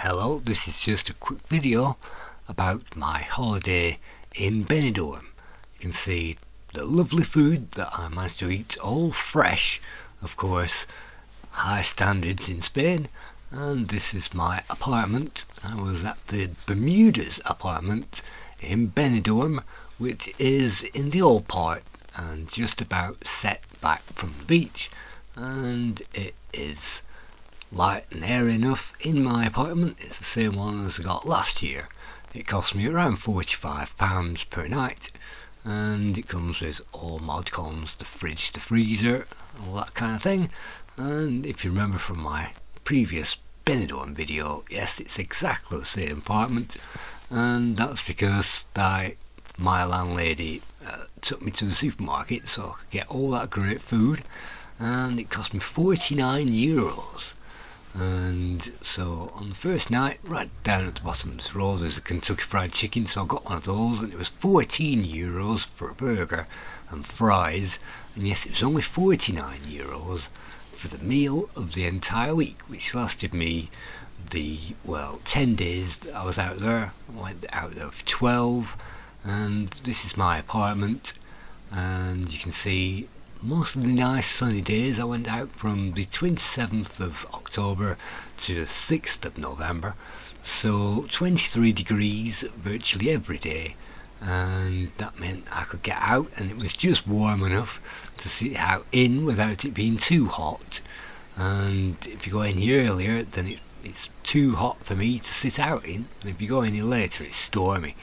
Hello, this is just a quick video about my holiday in Benidorm. You can see the lovely food that I managed to eat, all fresh, of course, high standards in Spain. And this is my apartment. I was at the Bermuda's apartment in Benidorm, which is in the old part and just about set back from the beach, and it is light and airy enough in my apartment. It's the same one as I got last year. It cost me around £45 per night, and it comes with all mod cons, the fridge, the freezer, all that kind of thing. And if you remember from my previous Benidorm video, yes, it's exactly the same apartment, and that's because my landlady took me to the supermarket so I could get all that great food, and it cost me €49. And so on the first night, right down at the bottom of this road, there's a Kentucky Fried Chicken, so I got one of those, and it was €14 for a burger and fries. And yes, it was only €49 for the meal of the entire week, which lasted me 10 days that I was out there. I went out there for 12, and this is my apartment. And you can see most of the nice sunny days. I went out from the 27th of October to the 6th of November, so 23 degrees virtually every day, and that meant I could get out and it was just warm enough to sit out in without it being too hot. And if you go in here earlier, then it's too hot for me to sit out in, and if you go in here later, it's stormy.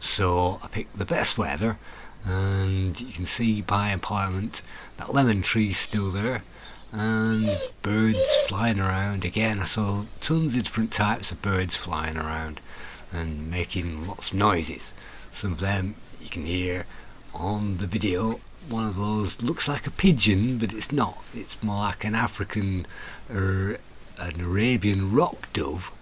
So I picked the best weather. And you can see by apartment that lemon tree's still there, and birds flying around. Again, I saw tons of different types of birds flying around and making lots of noises. Some of them you can hear on the video. One of those looks like a pigeon, but it's not. It's more like an African or an Arabian rock dove,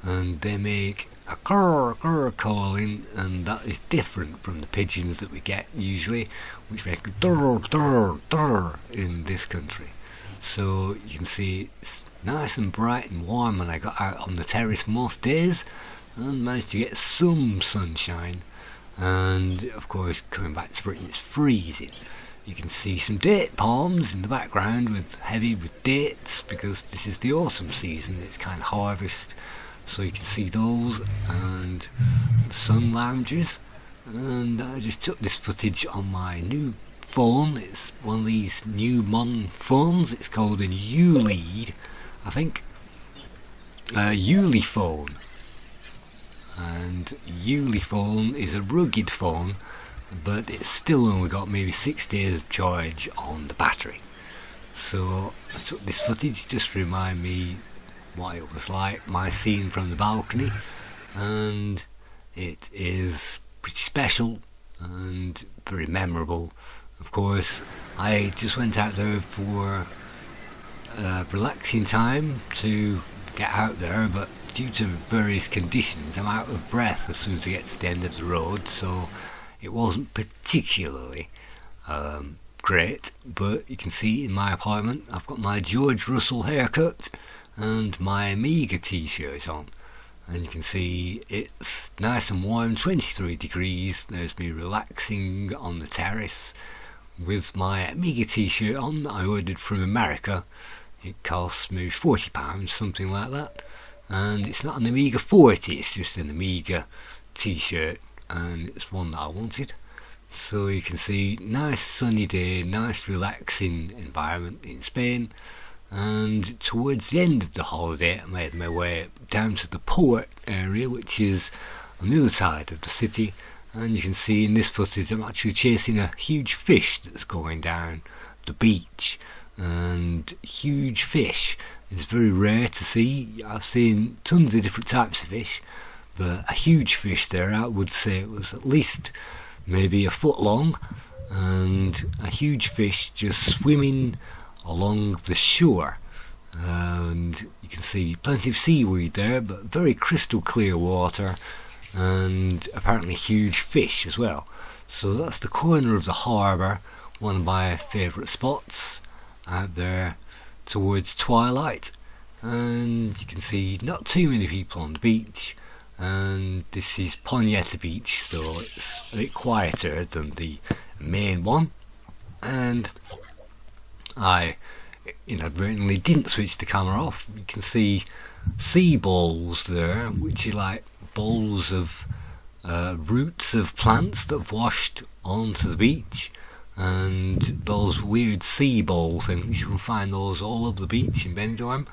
and they make a kurr calling, and that is different from the pigeons that we get usually, which make durr durr durr in this country. So you can see it's nice and bright and warm when I got out on the terrace most days, and managed to get some sunshine. And of course, coming back to Britain, it's freezing. You can see some date palms in the background heavy with dates, because this is the autumn season. It's kind of harvest. So you can see those, and sun loungers. And I just took this footage on my new phone. It's one of these new modern phones. It's called an Ulrfone, I think. Ulrfone. And Ulrfone is a rugged phone, but it's still only got maybe 6 days of charge on the battery. So I took this footage just to remind me what it was like, my scene from the balcony, and it is pretty special and very memorable. Of course, I just went out there for relaxing time to get out there, but due to various conditions I'm out of breath as soon as I get to the end of the road, so it wasn't particularly great. But you can see in my apartment I've got my George Russell haircut and my Amiga t-shirt on, and you can see it's nice and warm, 23 degrees. There's me relaxing on the terrace with my Amiga t-shirt on that I ordered from America. It cost me £40, something like that, and it's not an Amiga 40, it's just an Amiga t-shirt, and it's one that I wanted. So you can see nice sunny day, nice relaxing environment in Spain. And towards the end of the holiday I made my way down to the port area, which is on the other side of the city, and you can see in this footage I'm actually chasing a huge fish that's going down the beach. And huge fish is very rare to see. I've seen tons of different types of fish, but a huge fish there, I would say it was at least maybe a foot long, and a huge fish just swimming along the shore. And you can see plenty of seaweed there, but very crystal clear water, and apparently huge fish as well. So that's the corner of the harbour, one of my favourite spots out there towards twilight. and you can see not too many people on the beach. And this is Ponetta Beach, so it's a bit quieter than the main one. And I inadvertently didn't switch the camera off. You can see sea balls there, which are like balls of roots of plants that have washed onto the beach. And those weird sea ball things, you can find those all over the beach in Benidorm.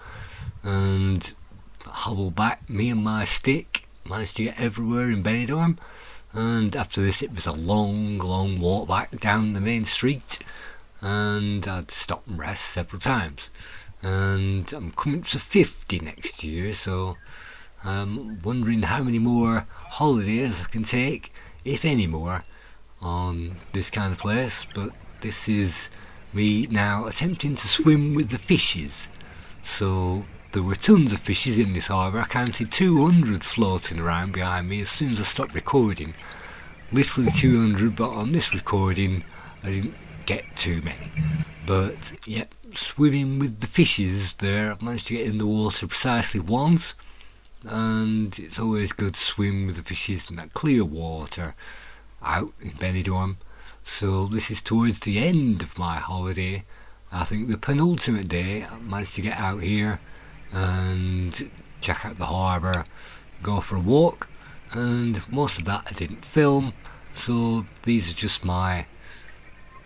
And hobble back, me and my stick managed to get everywhere in Benidorm. And after this it was a long walk back down the main street, and I'd stop and rest several times. And I'm coming to 50 next year, so I'm wondering how many more holidays I can take, if any more, on this kind of place. But this is me now attempting to swim with the fishes. So there were tons of fishes in this harbour. I counted 200 floating around behind me as soon as I stopped recording. Literally 200, but on this recording I didn't get too many. But yeah, swimming with the fishes there, I've managed to get in the water precisely once, and it's always good to swim with the fishes in that clear water out in Benidorm. So this is towards the end of my holiday. I think the penultimate day I managed to get out here and check out the harbour, go for a walk, and most of that I didn't film, so these are just my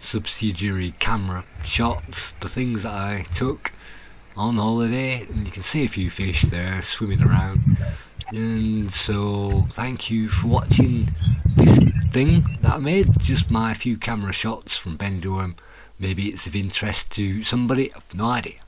subsidiary camera shots, the things that I took on holiday. And you can see a few fish there swimming around. And so thank you for watching this thing that I made, just my few camera shots from Benidorm. Maybe it's of interest to somebody, I've no idea.